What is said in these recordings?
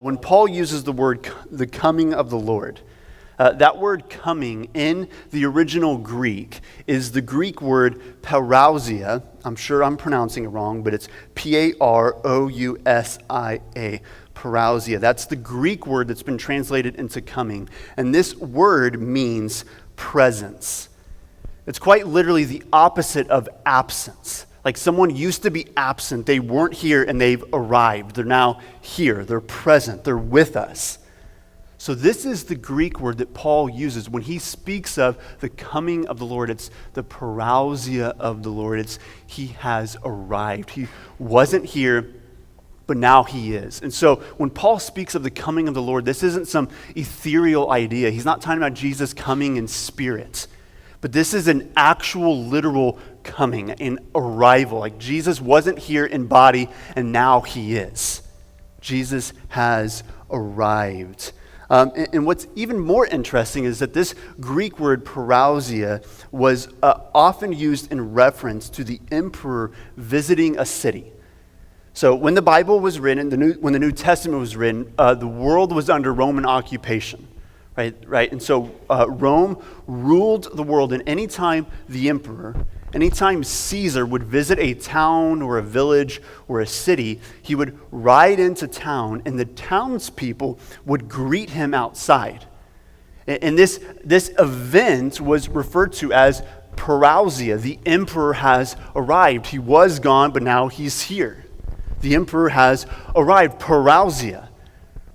When Paul uses the word the coming of the Lord, that word coming in the original Greek is the Greek word parousia. I'm sure I'm pronouncing it wrong, but it's P-A-R-O-U-S-I-A, parousia. That's the Greek word that's been translated into coming. And this word means presence. It's quite literally the opposite of absence. Like someone used to be absent, they weren't here and they've arrived. They're now here, they're present, they're with us. So this is the Greek word that Paul uses when he speaks of the coming of the Lord. It's the parousia of the Lord. It's he has arrived. He wasn't here, but now he is. And so when Paul speaks of the coming of the Lord, this isn't some ethereal idea. He's not talking about Jesus coming in spirit. But this is an actual, literal coming, an arrival. Like Jesus wasn't here in body, and now he is. Jesus has arrived. And what's even more interesting is that this Greek word parousia was often used in reference to the emperor visiting a city. So when the Bible was written, when the New Testament was written, the world was under Roman occupation. Right, and so Rome ruled the world, and anytime the emperor, anytime Caesar would visit a town or a village or a city, he would ride into town, and the townspeople would greet him outside. And this event was referred to as parousia. The emperor has arrived. He was gone, but now he's here. The emperor has arrived, parousia.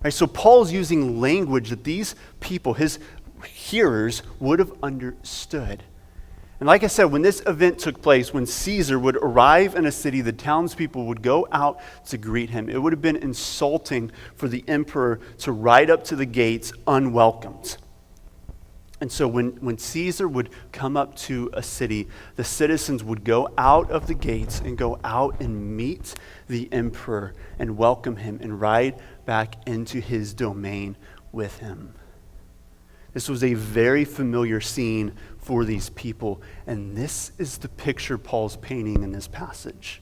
Right, so Paul's using language that these people, his hearers, would have understood. And like I said, when this event took place, when Caesar would arrive in a city, the townspeople would go out to greet him. It would have been insulting for the emperor to ride up to the gates unwelcomed. And so when Caesar would come up to a city, the citizens would go out of the gates and go out and meet the emperor and welcome him and ride back into his domain with him. This was a very familiar scene for these people, and this is the picture Paul's painting in this passage.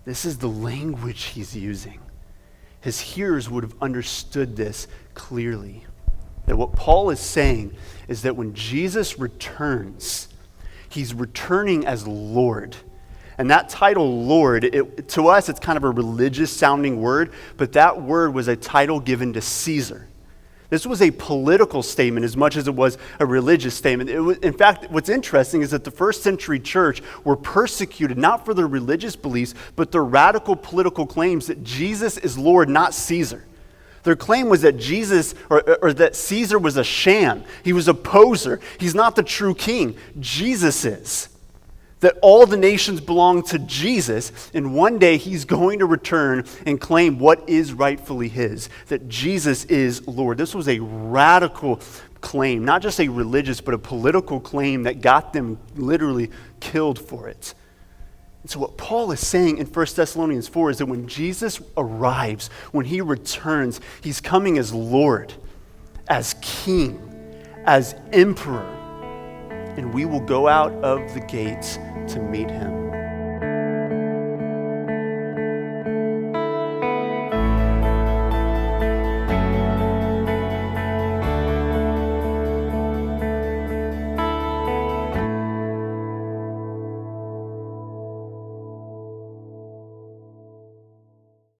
This is the language he's using. His hearers would have understood this clearly. That what Paul is saying is that when Jesus returns, he's returning as Lord. And that title, Lord, to us, it's kind of a religious-sounding word, but that word was a title given to Caesar. This was a political statement as much as it was a religious statement. In fact, what's interesting is that the first century church were persecuted not for their religious beliefs, but their radical political claims that Jesus is Lord, not Caesar. Their claim was that Jesus, or that Caesar was a sham. He was a poser. He's not the true king. Jesus is. That all the nations belong to Jesus, and one day he's going to return and claim what is rightfully his, that Jesus is Lord. This was a radical claim, not just a religious, but a political claim that got them literally killed for it. And so what Paul is saying in 1 Thessalonians 4 is that when Jesus arrives, when he returns, he's coming as Lord, as King, as Emperor, and we will go out of the gates to meet him.